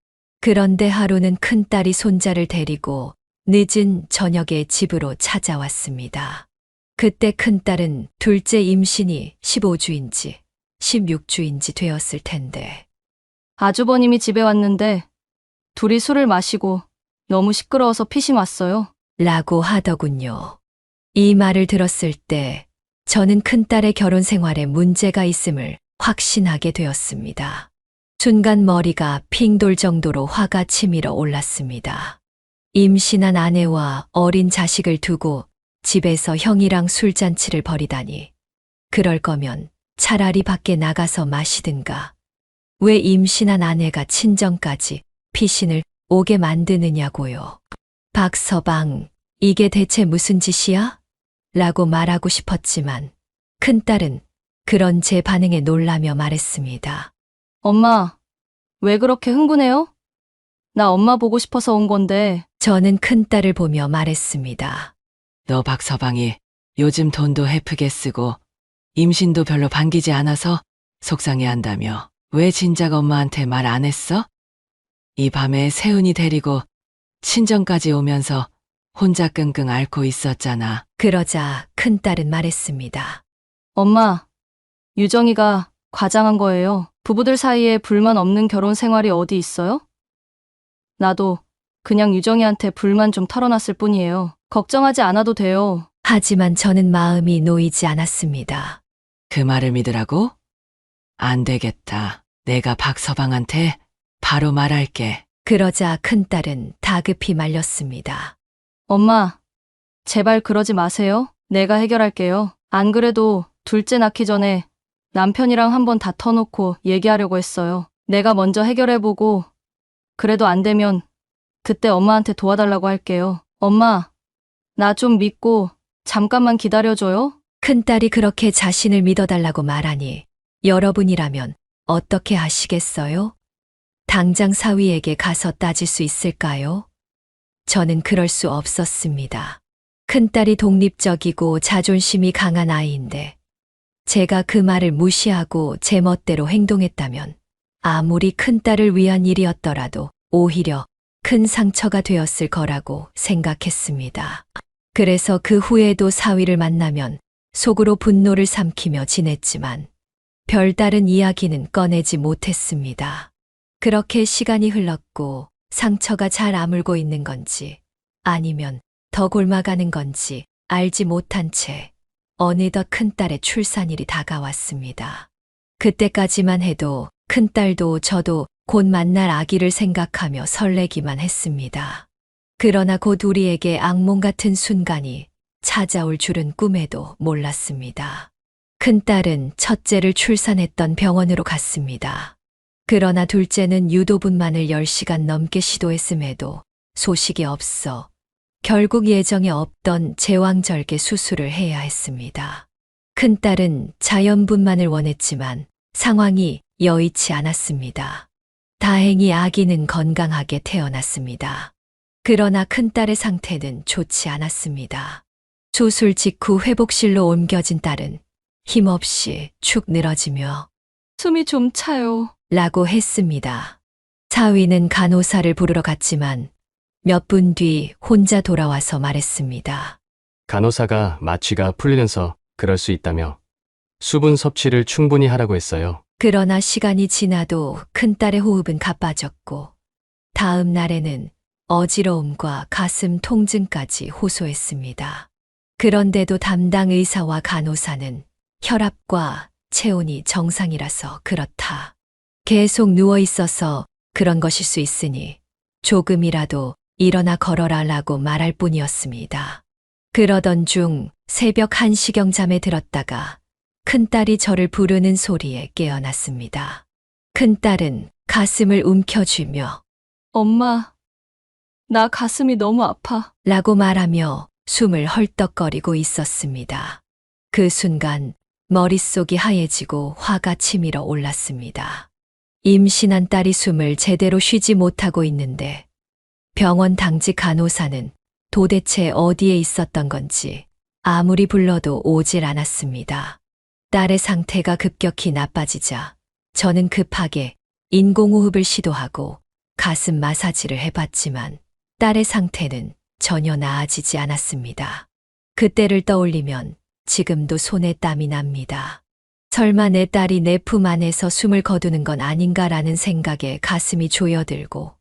그런데 하루는 큰딸이 손자를 데리고 늦은 저녁에 집으로 찾아왔습니다. 그때 큰딸은 둘째 임신이 15주인지 16주인지 되었을 텐데 아주버님이 집에 왔는데 둘이 술을 마시고 너무 시끄러워서 피신 왔어요. 라고 하더군요. 이 말을 들었을 때 저는 큰딸의 결혼 생활에 문제가 있음을 확신하게 되었습니다. 순간 머리가 핑 돌 정도로 화가 치밀어 올랐습니다. 임신한 아내와 어린 자식을 두고 집에서 형이랑 술잔치를 벌이다니. 그럴 거면 차라리 밖에 나가서 마시든가. 왜 임신한 아내가 친정까지 피신을 오게 만드느냐고요. 박서방, 이게 대체 무슨 짓이야? 라고 말하고 싶었지만 큰딸은 그런 제 반응에 놀라며 말했습니다. 엄마, 왜 그렇게 흥분해요? 나 엄마 보고 싶어서 온 건데. 저는 큰딸을 보며 말했습니다. 너 박서방이 요즘 돈도 헤프게 쓰고 임신도 별로 반기지 않아서 속상해한다며 왜 진작 엄마한테 말 안 했어? 이 밤에 세은이 데리고 친정까지 오면서 혼자 끙끙 앓고 있었잖아. 그러자 큰딸은 말했습니다. 엄마, 유정이가 과장한 거예요. 부부들 사이에 불만 없는 결혼 생활이 어디 있어요? 나도 그냥 유정이한테 불만 좀 털어놨을 뿐이에요. 걱정하지 않아도 돼요. 하지만 저는 마음이 놓이지 않았습니다. 그 말을 믿으라고? 안 되겠다. 내가 박서방한테 바로 말할게. 그러자 큰딸은 다급히 말렸습니다. 엄마, 제발 그러지 마세요. 내가 해결할게요. 안 그래도 둘째 낳기 전에 남편이랑 한번 다 터놓고 얘기하려고 했어요. 내가 먼저 해결해보고 그래도 안 되면 그때 엄마한테 도와달라고 할게요. 엄마, 나 좀 믿고 잠깐만 기다려줘요. 큰딸이 그렇게 자신을 믿어달라고 말하니 여러분이라면 어떻게 하시겠어요? 당장 사위에게 가서 따질 수 있을까요? 저는 그럴 수 없었습니다. 큰딸이 독립적이고 자존심이 강한 아이인데 제가 그 말을 무시하고 제 멋대로 행동했다면 아무리 큰딸을 위한 일이었더라도 오히려 큰 상처가 되었을 거라고 생각했습니다. 그래서 그 후에도 사위를 만나면 속으로 분노를 삼키며 지냈지만 별다른 이야기는 꺼내지 못했습니다. 그렇게 시간이 흘렀고 상처가 잘 아물고 있는 건지 아니면 더 골마가는 건지 알지 못한 채 어느덧 큰딸의 출산일이 다가왔습니다. 그때까지만 해도 큰딸도 저도 곧 만날 아기를 생각하며 설레기만 했습니다. 그러나 곧 우리에게 악몽 같은 순간이 찾아올 줄은 꿈에도 몰랐습니다. 큰딸은 첫째를 출산했던 병원으로 갔습니다. 그러나 둘째는 유도분만을 10시간 넘게 시도했음에도 소식이 없어 결국 예정에 없던 제왕절개 수술을 해야 했습니다. 큰딸은 자연분만을 원했지만 상황이 여의치 않았습니다. 다행히 아기는 건강하게 태어났습니다. 그러나 큰딸의 상태는 좋지 않았습니다. 수술 직후 회복실로 옮겨진 딸은 힘없이 축 늘어지며 숨이 좀 차요. 라고 했습니다. 사위는 간호사를 부르러 갔지만 몇 분 뒤 혼자 돌아와서 말했습니다. 간호사가 마취가 풀리면서 그럴 수 있다며 수분 섭취를 충분히 하라고 했어요. 그러나 시간이 지나도 큰딸의 호흡은 가빠졌고 다음 날에는 어지러움과 가슴 통증까지 호소했습니다. 그런데도 담당 의사와 간호사는 혈압과 체온이 정상이라서 그렇다. 계속 누워 있어서 그런 것일 수 있으니 조금이라도 일어나 걸어라 라고 말할 뿐이었습니다. 그러던 중 새벽 1시경 잠에 들었다가 큰딸이 저를 부르는 소리에 깨어났습니다. 큰딸은 가슴을 움켜쥐며 엄마, 나 가슴이 너무 아파. 라고 말하며 숨을 헐떡거리고 있었습니다. 그 순간 머릿속이 하얘지고 화가 치밀어 올랐습니다. 임신한 딸이 숨을 제대로 쉬지 못하고 있는데 병원 당직 간호사는 도대체 어디에 있었던 건지 아무리 불러도 오질 않았습니다. 딸의 상태가 급격히 나빠지자 저는 급하게 인공호흡을 시도하고 가슴 마사지를 해봤지만 딸의 상태는 전혀 나아지지 않았습니다. 그때를 떠올리면 지금도 손에 땀이 납니다. 설마 내 딸이 내 품 안에서 숨을 거두는 건 아닌가라는 생각에 가슴이 조여들고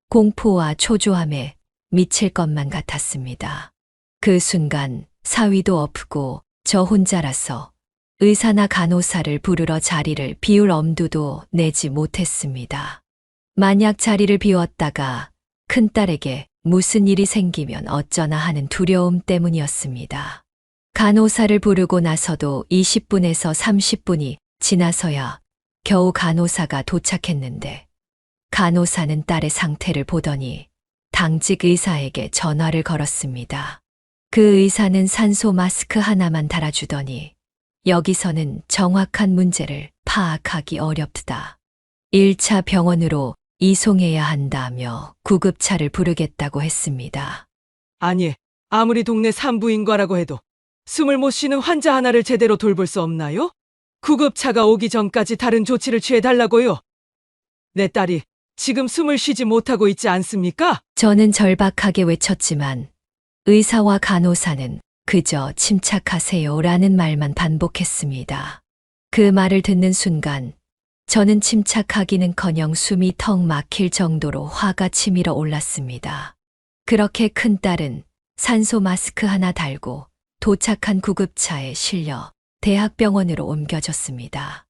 공포와 초조함에 미칠 것만 같았습니다. 그 순간 사위도 엎고 저 혼자라서 의사나 간호사를 부르러 자리를 비울 엄두도 내지 못했습니다. 만약 자리를 비웠다가 큰딸에게 무슨 일이 생기면 어쩌나 하는 두려움 때문이었습니다. 간호사를 부르고 나서도 20분에서 30분이 지나서야 겨우 간호사가 도착했는데 간호사는 딸의 상태를 보더니 당직 의사에게 전화를 걸었습니다. 그 의사는 산소 마스크 하나만 달아주더니 여기서는 정확한 문제를 파악하기 어렵다. 1차 병원으로 이송해야 한다며 구급차를 부르겠다고 했습니다. 아니, 아무리 동네 산부인과라고 해도 숨을 못 쉬는 환자 하나를 제대로 돌볼 수 없나요? 구급차가 오기 전까지 다른 조치를 취해달라고요. 내 딸이 지금 숨을 쉬지 못하고 있지 않습니까? 저는 절박하게 외쳤지만 의사와 간호사는 그저 침착하세요라는 말만 반복했습니다. 그 말을 듣는 순간 저는 침착하기는커녕 숨이 턱 막힐 정도로 화가 치밀어 올랐습니다. 그렇게 큰딸은 산소 마스크 하나 달고 도착한 구급차에 실려 대학병원으로 옮겨졌습니다.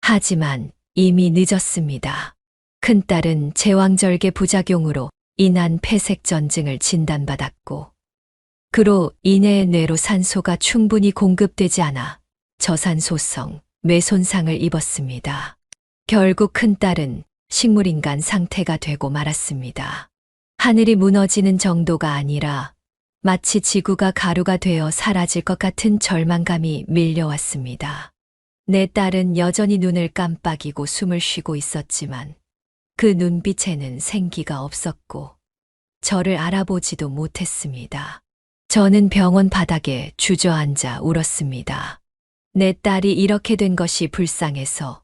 하지만 이미 늦었습니다. 큰딸은 제왕절개 부작용으로 인한 폐색전증을 진단받았고 그로 인해 뇌로 산소가 충분히 공급되지 않아 저산소성 뇌손상을 입었습니다. 결국 큰딸은 식물인간 상태가 되고 말았습니다. 하늘이 무너지는 정도가 아니라 마치 지구가 가루가 되어 사라질 것 같은 절망감이 밀려왔습니다. 내 딸은 여전히 눈을 깜빡이고 숨을 쉬고 있었지만 그 눈빛에는 생기가 없었고 저를 알아보지도 못했습니다. 저는 병원 바닥에 주저앉아 울었습니다. 내 딸이 이렇게 된 것이 불쌍해서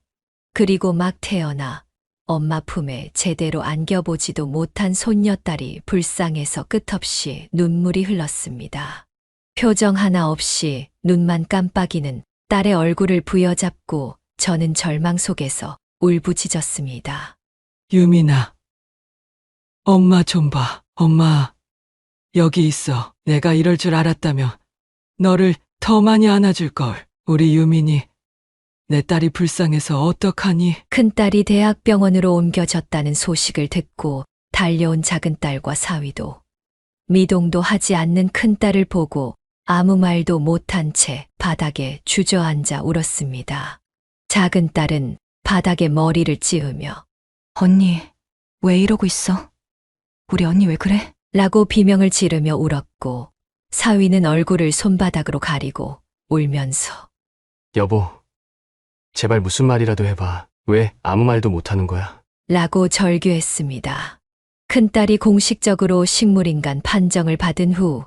그리고 막 태어나 엄마 품에 제대로 안겨보지도 못한 손녀딸이 불쌍해서 끝없이 눈물이 흘렀습니다. 표정 하나 없이 눈만 깜빡이는 딸의 얼굴을 부여잡고 저는 절망 속에서 울부짖었습니다. 유민아, 엄마 좀 봐. 엄마, 여기 있어. 내가 이럴 줄 알았다면 너를 더 많이 안아줄걸. 우리 유민이, 내 딸이 불쌍해서 어떡하니? 큰딸이 대학병원으로 옮겨졌다는 소식을 듣고 달려온 작은딸과 사위도 미동도 하지 않는 큰딸을 보고 아무 말도 못한 채 바닥에 주저앉아 울었습니다. 작은딸은 바닥에 머리를 찌우며 언니, 왜 이러고 있어? 우리 언니 왜 그래? 라고 비명을 지르며 울었고 사위는 얼굴을 손바닥으로 가리고 울면서 여보, 제발 무슨 말이라도 해봐. 왜 아무 말도 못하는 거야? 라고 절규했습니다. 큰딸이 공식적으로 식물인간 판정을 받은 후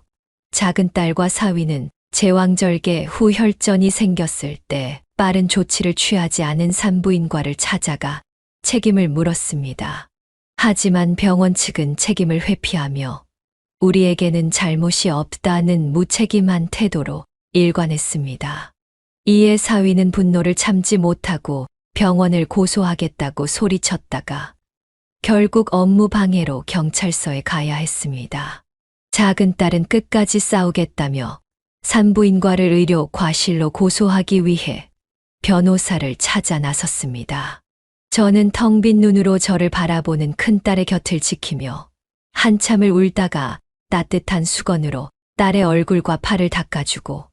작은딸과 사위는 제왕절개 후 혈전이 생겼을 때 빠른 조치를 취하지 않은 산부인과를 찾아가 책임을 물었습니다. 하지만 병원 측은 책임을 회피하며 우리에게는 잘못이 없다는 무책임한 태도로 일관했습니다. 이에 사위는 분노를 참지 못하고 병원을 고소하겠다고 소리쳤다가 결국 업무 방해로 경찰서에 가야 했습니다. 작은 딸은 끝까지 싸우겠다며 산부인과를 의료 과실로 고소하기 위해 변호사를 찾아 나섰습니다. 저는 텅 빈 눈으로 저를 바라보는 큰딸의 곁을 지키며 한참을 울다가 따뜻한 수건으로 딸의 얼굴과 팔을 닦아주고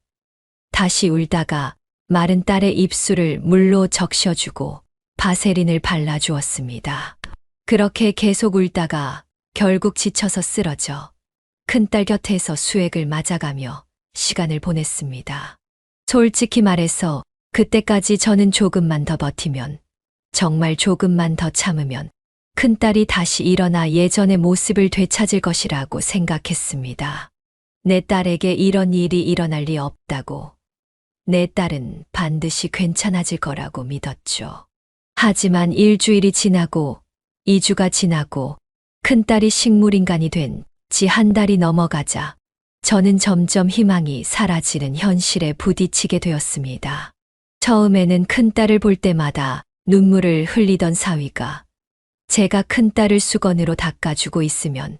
다시 울다가 마른 딸의 입술을 물로 적셔주고 바세린을 발라주었습니다. 그렇게 계속 울다가 결국 지쳐서 쓰러져 큰딸 곁에서 수액을 맞아가며 시간을 보냈습니다. 솔직히 말해서 그때까지 저는 조금만 더 버티면, 정말 조금만 더 참으면 큰딸이 다시 일어나 예전의 모습을 되찾을 것이라고 생각했습니다. 내 딸에게 이런 일이 일어날 리 없다고. 내 딸은 반드시 괜찮아질 거라고 믿었죠. 하지만 일주일이 지나고 2주가 지나고 큰딸이 식물인간이 된 지 한 달이 넘어가자 저는 점점 희망이 사라지는 현실에 부딪히게 되었습니다. 처음에는 큰딸을 볼 때마다 눈물을 흘리던 사위가 제가 큰딸을 수건으로 닦아주고 있으면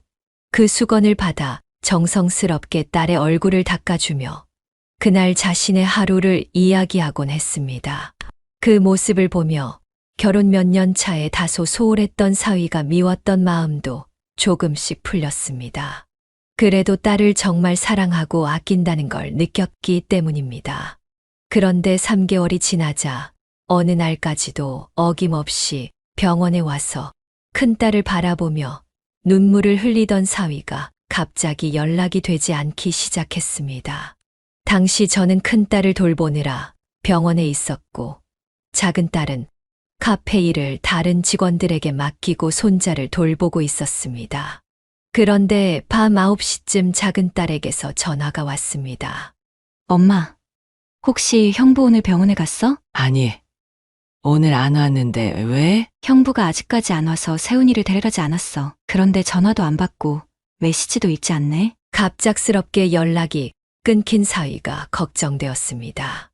그 수건을 받아 정성스럽게 딸의 얼굴을 닦아주며 그날 자신의 하루를 이야기하곤 했습니다. 그 모습을 보며 결혼 몇 년 차에 다소 소홀했던 사위가 미웠던 마음도 조금씩 풀렸습니다. 그래도 딸을 정말 사랑하고 아낀다는 걸 느꼈기 때문입니다. 그런데 3개월이 지나자 어느 날까지도 어김없이 병원에 와서 큰딸을 바라보며 눈물을 흘리던 사위가 갑자기 연락이 되지 않기 시작했습니다. 당시 저는 큰딸을 돌보느라 병원에 있었고 작은 딸은 카페 일을 다른 직원들에게 맡기고 손자를 돌보고 있었습니다. 그런데 밤 9시쯤 작은 딸에게서 전화가 왔습니다. 엄마, 혹시 형부 오늘 병원에 갔어? 아니, 오늘 안 왔는데 왜? 형부가 아직까지 안 와서 세훈이를 데려가지 않았어. 그런데 전화도 안 받고 메시지도 읽지 않네. 갑작스럽게 연락이 끊긴 사위가 걱정되었습니다.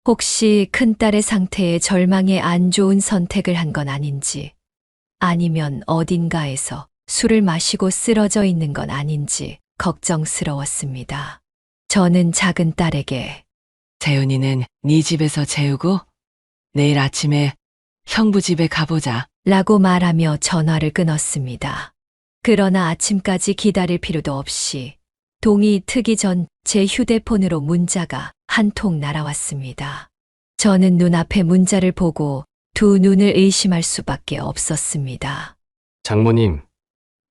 혹시 큰딸의 상태에 절망에 안 좋은 선택을 한 건 아닌지, 아니면 어딘가에서 술을 마시고 쓰러져 있는 건 아닌지 걱정스러웠습니다. 저는 작은 딸에게 세훈이는 네 집에서 재우고 내일 아침에 형부 집에 가보자. 라고 말하며 전화를 끊었습니다. 그러나 아침까지 기다릴 필요도 없이 동이 트기 전 제 휴대폰으로 문자가 한 통 날아왔습니다. 저는 눈앞에 문자를 보고 두 눈을 의심할 수밖에 없었습니다. 장모님,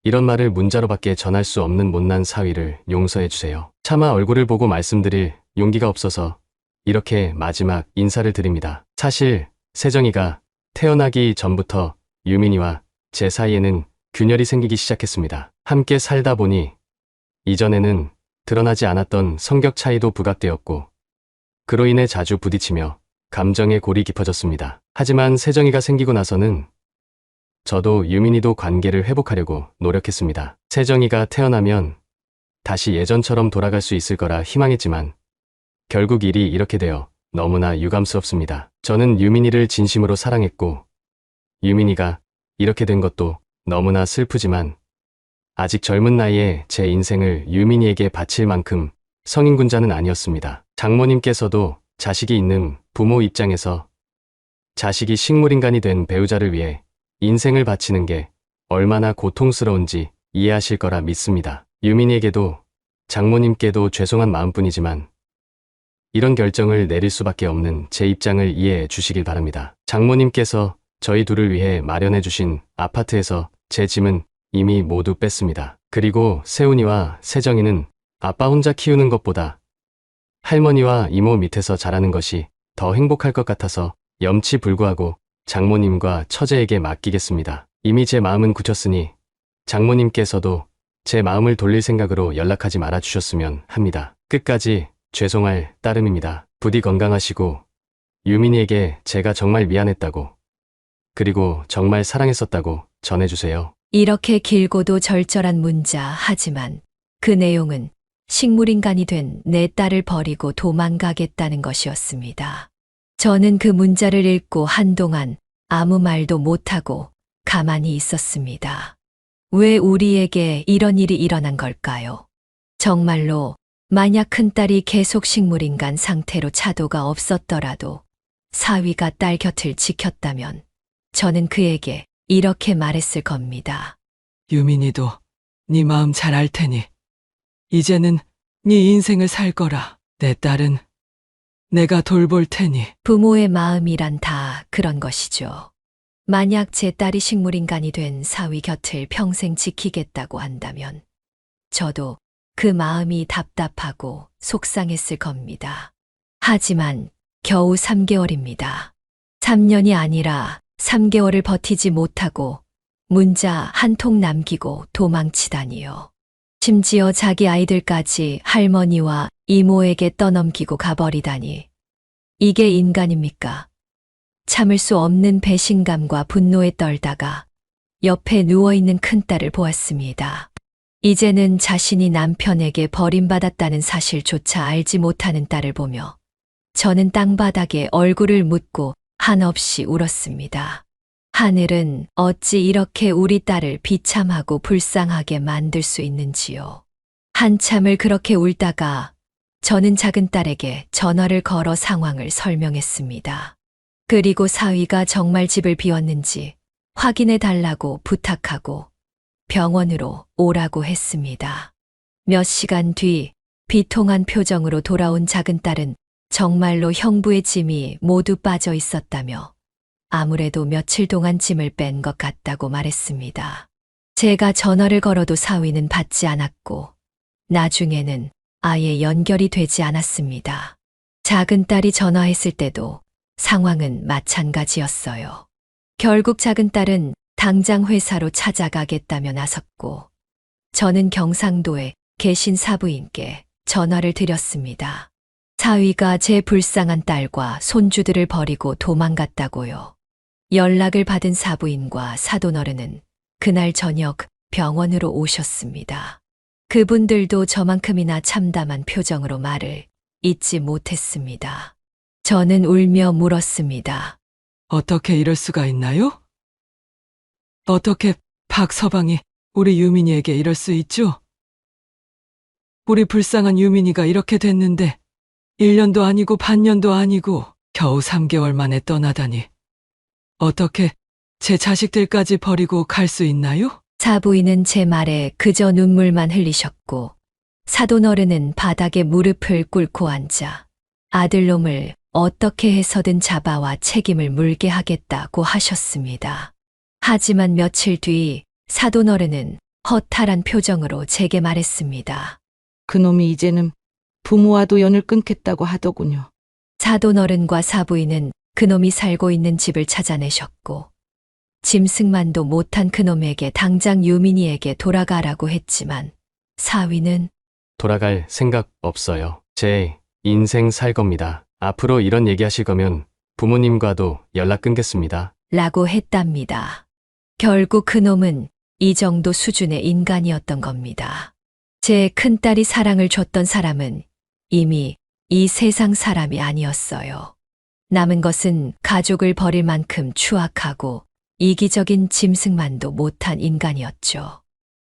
이런 말을 문자로밖에 전할 수 없는 못난 사위를 용서해 주세요. 차마 얼굴을 보고 말씀드릴 용기가 없어서 이렇게 마지막 인사를 드립니다. 사실 세정이가 태어나기 전부터 유민이와 제 사이에는 균열이 생기기 시작했습니다. 함께 살다 보니 이전에는 드러나지 않았던 성격 차이도 부각되었고 그로 인해 자주 부딪히며 감정의 골이 깊어졌습니다. 하지만 세정이가 생기고 나서는 저도 유민이도 관계를 회복하려고 노력했습니다. 세정이가 태어나면 다시 예전처럼 돌아갈 수 있을 거라 희망했지만 결국 일이 이렇게 되어 너무나 유감스럽습니다. 저는 유민이를 진심으로 사랑했고 유민이가 이렇게 된 것도 너무나 슬프지만 아직 젊은 나이에 제 인생을 유민이에게 바칠 만큼 성인군자는 아니었습니다. 장모님께서도 자식이 있는 부모 입장에서 자식이 식물인간이 된 배우자를 위해 인생을 바치는 게 얼마나 고통스러운지 이해하실 거라 믿습니다. 유민이에게도 장모님께도 죄송한 마음뿐이지만 이런 결정을 내릴 수밖에 없는 제 입장을 이해해 주시길 바랍니다. 장모님께서 저희 둘을 위해 마련해 주신 아파트에서 제 짐은 이미 모두 뺐습니다. 그리고 세훈이와 세정이는 아빠 혼자 키우는 것보다 할머니와 이모 밑에서 자라는 것이 더 행복할 것 같아서 염치불구하고 장모님과 처제에게 맡기겠습니다. 이미 제 마음은 굳혔으니 장모님께서도 제 마음을 돌릴 생각으로 연락하지 말아 주셨으면 합니다. 끝까지 죄송할 따름입니다. 부디 건강하시고 유민이에게 제가 정말 미안했다고 그리고 정말 사랑했었다고 전해주세요. 이렇게 길고도 절절한 문자 하지만 그 내용은 식물인간이 된 내 딸을 버리고 도망가겠다는 것이었습니다. 저는 그 문자를 읽고 한동안 아무 말도 못하고 가만히 있었습니다. 왜 우리에게 이런 일이 일어난 걸까요? 정말로 만약 큰딸이 계속 식물인간 상태로 차도가 없었더라도 사위가 딸 곁을 지켰다면 저는 그에게 이렇게 말했을 겁니다. 유민이도 네 마음 잘 알 테니 이제는 네 인생을 살 거라. 내 딸은 내가 돌볼 테니. 부모의 마음이란 다 그런 것이죠. 만약 제 딸이 식물인간이 된 사위 곁을 평생 지키겠다고 한다면 저도 그 마음이 답답하고 속상했을 겁니다. 하지만 겨우 3개월입니다. 3년이 아니라 3개월을 버티지 못하고 문자 한 통 남기고 도망치다니요. 심지어 자기 아이들까지 할머니와 이모에게 떠넘기고 가버리다니. 이게 인간입니까? 참을 수 없는 배신감과 분노에 떨다가 옆에 누워있는 큰딸을 보았습니다. 이제는 자신이 남편에게 버림받았다는 사실조차 알지 못하는 딸을 보며 저는 땅바닥에 얼굴을 묻고 한없이 울었습니다. 하늘은 어찌 이렇게 우리 딸을 비참하고 불쌍하게 만들 수 있는지요. 한참을 그렇게 울다가 저는 작은 딸에게 전화를 걸어 상황을 설명했습니다. 그리고 사위가 정말 집을 비웠는지 확인해 달라고 부탁하고 병원으로 오라고 했습니다. 몇 시간 뒤 비통한 표정으로 돌아온 작은 딸은 정말로 형부의 짐이 모두 빠져 있었다며 아무래도 며칠 동안 짐을 뺀 것 같다고 말했습니다. 제가 전화를 걸어도 사위는 받지 않았고 나중에는 아예 연결이 되지 않았습니다. 작은 딸이 전화했을 때도 상황은 마찬가지였어요. 결국 작은 딸은 당장 회사로 찾아가겠다며 나섰고 저는 경상도에 계신 사부인께 전화를 드렸습니다. 사위가 제 불쌍한 딸과 손주들을 버리고 도망갔다고요. 연락을 받은 사부인과 사돈어른은 그날 저녁 병원으로 오셨습니다. 그분들도 저만큼이나 참담한 표정으로 말을 잇지 못했습니다. 저는 울며 물었습니다. 어떻게 이럴 수가 있나요? 어떻게 박서방이 우리 유민이에게 이럴 수 있죠? 우리 불쌍한 유민이가 이렇게 됐는데 1년도 아니고 반년도 아니고 겨우 3개월 만에 떠나다니. 어떻게 제 자식들까지 버리고 갈 수 있나요? 사부인은 제 말에 그저 눈물만 흘리셨고 사돈어른은 바닥에 무릎을 꿇고 앉아 아들놈을 어떻게 해서든 잡아와 책임을 물게 하겠다고 하셨습니다. 하지만 며칠 뒤 사돈어른은 허탈한 표정으로 제게 말했습니다. 그놈이 이제는 부모와도 연을 끊겠다고 하더군요. 사돈어른과 사부인은 그놈이 살고 있는 집을 찾아내셨고 짐승만도 못한 그놈에게 당장 유민이에게 돌아가라고 했지만 사위는 돌아갈 생각 없어요. 제 인생 살 겁니다. 앞으로 이런 얘기하실 거면 부모님과도 연락 끊겠습니다. 라고 했답니다. 결국 그놈은 이 정도 수준의 인간이었던 겁니다. 제 큰딸이 사랑을 줬던 사람은 이미 이 세상 사람이 아니었어요. 남은 것은 가족을 버릴 만큼 추악하고 이기적인 짐승만도 못한 인간이었죠.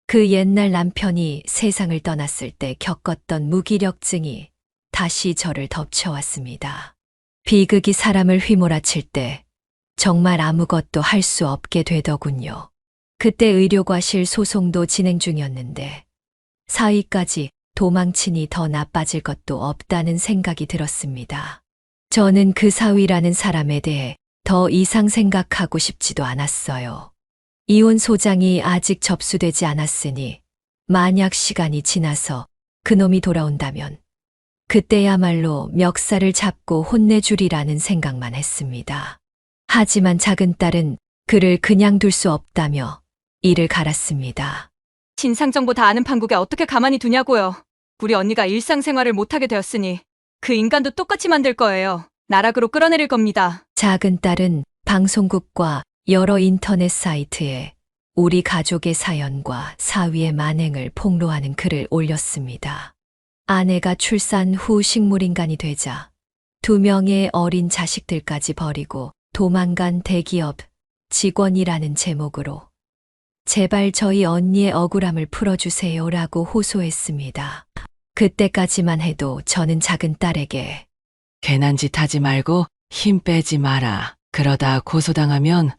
그 옛날 남편이 세상을 떠났을 때 겪었던 무기력증이 다시 저를 덮쳐왔습니다. 비극이 사람을 휘몰아칠 때 정말 아무것도 할 수 없게 되더군요. 그때 의료과실 소송도 진행 중이었는데 사위까지 도망치니 더 나빠질 것도 없다는 생각이 들었습니다. 저는 그 사위라는 사람에 대해 더 이상 생각하고 싶지도 않았어요. 이혼 소장이 아직 접수되지 않았으니 만약 시간이 지나서 그놈이 돌아온다면 그때야말로 멱살을 잡고 혼내주리라는 생각만 했습니다. 하지만 작은 딸은 그를 그냥 둘 수 없다며 이를 갈았습니다. 진상정보 다 아는 판국에 어떻게 가만히 두냐고요. 우리 언니가 일상생활을 못하게 되었으니 그 인간도 똑같이 만들 거예요. 나락으로 끌어내릴 겁니다. 작은 딸은 방송국과 여러 인터넷 사이트에 우리 가족의 사연과 사위의 만행을 폭로하는 글을 올렸습니다. 아내가 출산 후 식물인간이 되자 2명의 어린 자식들까지 버리고 도망간 대기업 직원이라는 제목으로 제발 저희 언니의 억울함을 풀어주세요라고 호소했습니다. 그때까지만 해도 저는 작은 딸에게 괜한 짓 하지 말고 힘 빼지 마라. 그러다 고소당하면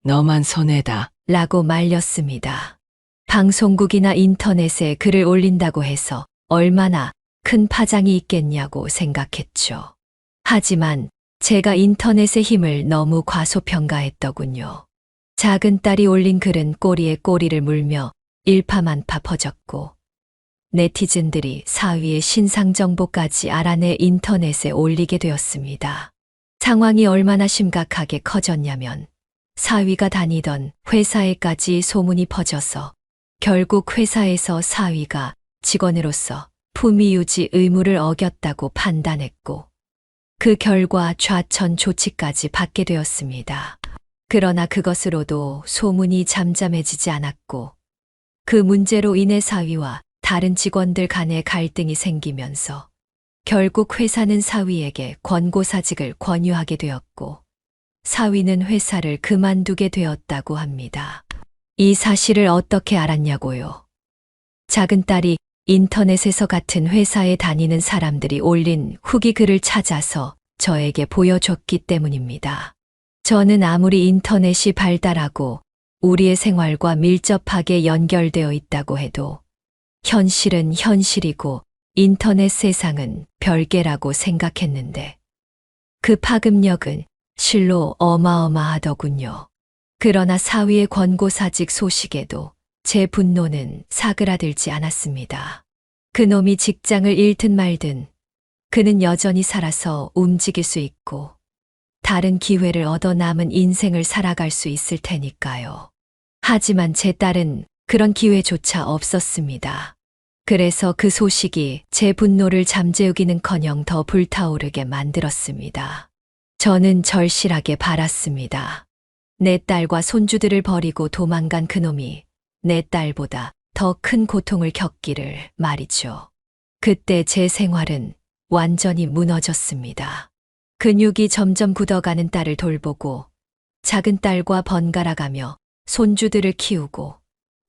너만 손해다. 라고 말렸습니다. 방송국이나 인터넷에 글을 올린다고 해서 얼마나 큰 파장이 있겠냐고 생각했죠. 하지만 제가 인터넷의 힘을 너무 과소평가했더군요. 작은 딸이 올린 글은 꼬리에 꼬리를 물며 일파만파 퍼졌고 네티즌들이 사위의 신상 정보까지 알아내 인터넷에 올리게 되었습니다. 상황이 얼마나 심각하게 커졌냐면 사위가 다니던 회사에까지 소문이 퍼져서 결국 회사에서 사위가 직원으로서 품위 유지 의무를 어겼다고 판단했고 그 결과 좌천 조치까지 받게 되었습니다. 그러나 그것으로도 소문이 잠잠해지지 않았고 그 문제로 인해 사위와 다른 직원들 간에 갈등이 생기면서 결국 회사는 사위에게 권고사직을 권유하게 되었고 사위는 회사를 그만두게 되었다고 합니다. 이 사실을 어떻게 알았냐고요? 작은 딸이 인터넷에서 같은 회사에 다니는 사람들이 올린 후기 글을 찾아서 저에게 보여줬기 때문입니다. 저는 아무리 인터넷이 발달하고 우리의 생활과 밀접하게 연결되어 있다고 해도 현실은 현실이고 인터넷 세상은 별개라고 생각했는데 그 파급력은 실로 어마어마하더군요. 그러나 사위의 권고사직 소식에도 제 분노는 사그라들지 않았습니다. 그놈이 직장을 잃든 말든 그는 여전히 살아서 움직일 수 있고 다른 기회를 얻어 남은 인생을 살아갈 수 있을 테니까요. 하지만 제 딸은 그런 기회조차 없었습니다. 그래서 그 소식이 제 분노를 잠재우기는커녕 더 불타오르게 만들었습니다. 저는 절실하게 바랐습니다. 내 딸과 손주들을 버리고 도망간 그놈이 내 딸보다 더 큰 고통을 겪기를 말이죠. 그때 제 생활은 완전히 무너졌습니다. 근육이 점점 굳어가는 딸을 돌보고 작은 딸과 번갈아가며 손주들을 키우고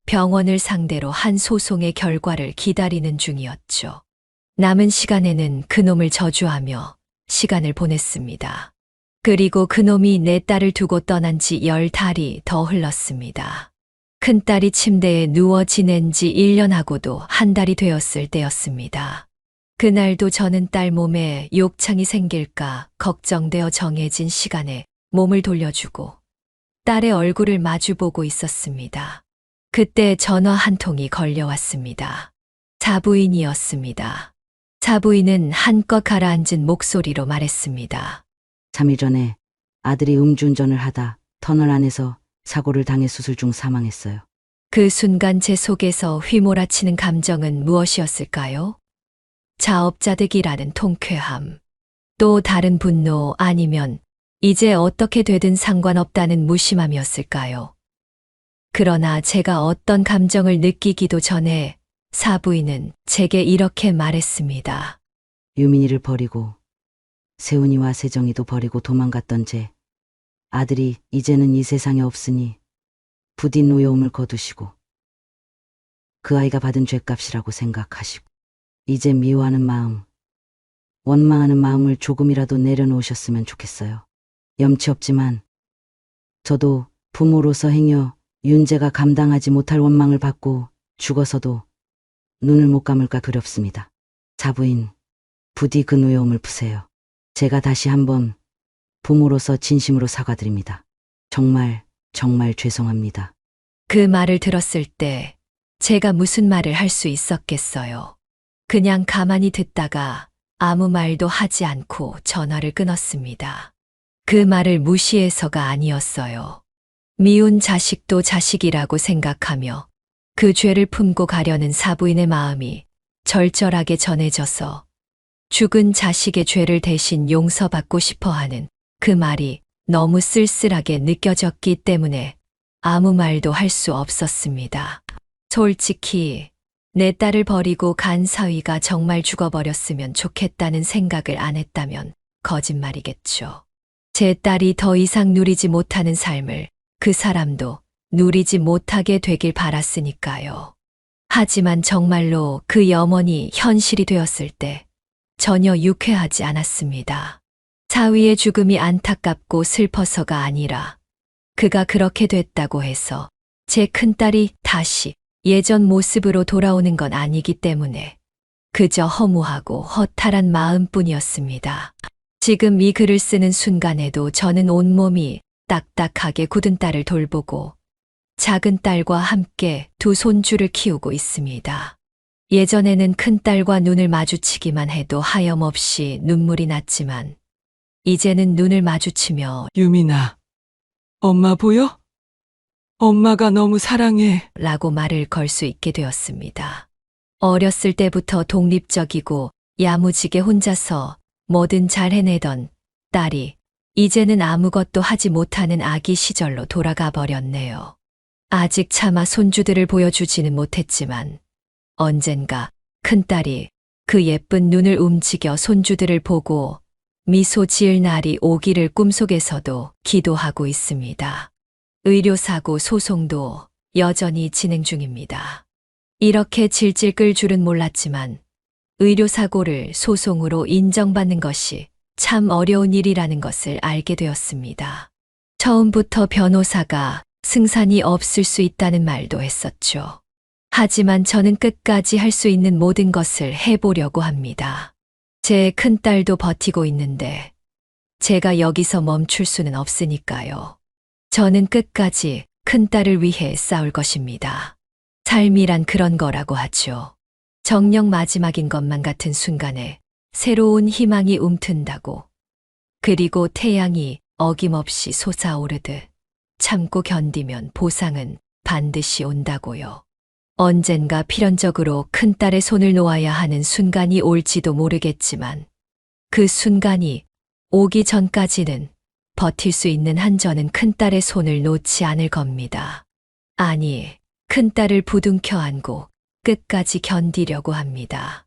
병원을 상대로 한 소송의 결과를 기다리는 중이었죠. 남은 시간에는 그놈을 저주하며 시간을 보냈습니다. 그리고 그놈이 내 딸을 두고 떠난 지 10달이 더 흘렀습니다. 큰딸이 침대에 누워 지낸 지 1년하고도 한 달이 되었을 때였습니다. 그날도 저는 딸 몸에 욕창이 생길까 걱정되어 정해진 시간에 몸을 돌려주고 딸의 얼굴을 마주보고 있었습니다. 그때 전화 한 통이 걸려왔습니다. 사부인이었습니다. 사부인은 한껏 가라앉은 목소리로 말했습니다. 3일 전에 아들이 음주운전을 하다 터널 안에서 사고를 당해 수술 중 사망했어요. 그 순간 제 속에서 휘몰아치는 감정은 무엇이었을까요? 자업자득이라는 통쾌함, 또 다른 분노 아니면 이제 어떻게 되든 상관없다는 무심함이었을까요? 그러나 제가 어떤 감정을 느끼기도 전에 사부인은 제게 이렇게 말했습니다. 유민이를 버리고 세훈이와 세정이도 버리고 도망갔던 제 아들이 이제는 이 세상에 없으니 부디 노여움을 거두시고 그 아이가 받은 죗값이라고 생각하시고 이제 미워하는 마음, 원망하는 마음을 조금이라도 내려놓으셨으면 좋겠어요. 염치 없지만 저도 부모로서 행여 윤재가 감당하지 못할 원망을 받고 죽어서도 눈을 못 감을까 두렵습니다. 사부인, 부디 그 노여움을 푸세요. 제가 다시 한번 부모로서 진심으로 사과드립니다. 정말 죄송합니다. 그 말을 들었을 때 제가 무슨 말을 할 수 있었겠어요. 그냥 가만히 듣다가 아무 말도 하지 않고 전화를 끊었습니다. 그 말을 무시해서가 아니었어요. 미운 자식도 자식이라고 생각하며 그 죄를 품고 가려는 사부인의 마음이 절절하게 전해져서 죽은 자식의 죄를 대신 용서받고 싶어 하는 그 말이 너무 쓸쓸하게 느껴졌기 때문에 아무 말도 할 수 없었습니다. 솔직히 내 딸을 버리고 간 사위가 정말 죽어버렸으면 좋겠다는 생각을 안 했다면 거짓말이겠죠. 제 딸이 더 이상 누리지 못하는 삶을 그 사람도 누리지 못하게 되길 바랐으니까요. 하지만 정말로 그 염원이 현실이 되었을 때 전혀 유쾌하지 않았습니다. 사위의 죽음이 안타깝고 슬퍼서가 아니라 그가 그렇게 됐다고 해서 제 큰딸이 다시 예전 모습으로 돌아오는 건 아니기 때문에 그저 허무하고 허탈한 마음뿐이었습니다. 지금 이 글을 쓰는 순간에도 저는 온몸이 딱딱하게 굳은 딸을 돌보고 작은 딸과 함께 두 손주를 키우고 있습니다. 예전에는 큰 딸과 눈을 마주치기만 해도 하염없이 눈물이 났지만 이제는 눈을 마주치며 유민아, 엄마 보여? 엄마가 너무 사랑해. 라고 말을 걸 수 있게 되었습니다. 어렸을 때부터 독립적이고 야무지게 혼자서 뭐든 잘 해내던 딸이 이제는 아무것도 하지 못하는 아기 시절로 돌아가 버렸네요. 아직 차마 손주들을 보여주지는 못했지만 언젠가 큰딸이 그 예쁜 눈을 움직여 손주들을 보고 미소 지을 날이 오기를 꿈속에서도 기도하고 있습니다. 의료사고 소송도 여전히 진행 중입니다. 이렇게 질질 끌 줄은 몰랐지만 의료사고를 소송으로 인정받는 것이 참 어려운 일이라는 것을 알게 되었습니다. 처음부터 변호사가 승산이 없을 수 있다는 말도 했었죠. 하지만 저는 끝까지 할 수 있는 모든 것을 해보려고 합니다. 제 큰딸도 버티고 있는데 제가 여기서 멈출 수는 없으니까요. 저는 끝까지 큰딸을 위해 싸울 것입니다. 삶이란 그런 거라고 하죠. 정녕 마지막인 것만 같은 순간에 새로운 희망이 움튼다고. 그리고 태양이 어김없이 솟아오르듯 참고 견디면 보상은 반드시 온다고요. 언젠가 필연적으로 큰딸의 손을 놓아야 하는 순간이 올지도 모르겠지만 그 순간이 오기 전까지는 버틸 수 있는 한 저는 큰딸의 손을 놓지 않을 겁니다. 아니, 큰딸을 부둥켜 안고 끝까지 견디려고 합니다.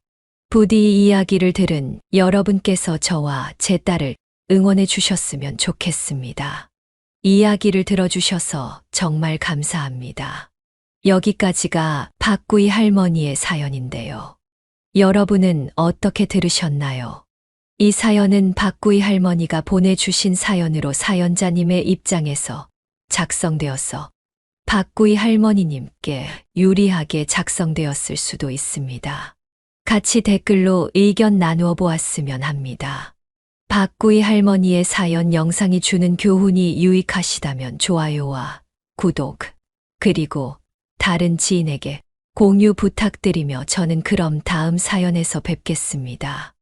부디 이 이야기를 들은 여러분께서 저와 제 딸을 응원해 주셨으면 좋겠습니다. 이야기를 들어주셔서 정말 감사합니다. 여기까지가 박구이 할머니의 사연인데요. 여러분은 어떻게 들으셨나요? 이 사연은 박구이 할머니가 보내주신 사연으로 사연자님의 입장에서 작성되어서 박구이 할머니님께 유리하게 작성되었을 수도 있습니다. 같이 댓글로 의견 나누어 보았으면 합니다. 박구이 할머니의 사연 영상이 주는 교훈이 유익하시다면 좋아요와 구독, 그리고 다른 지인에게 공유 부탁드리며 저는 그럼 다음 사연에서 뵙겠습니다.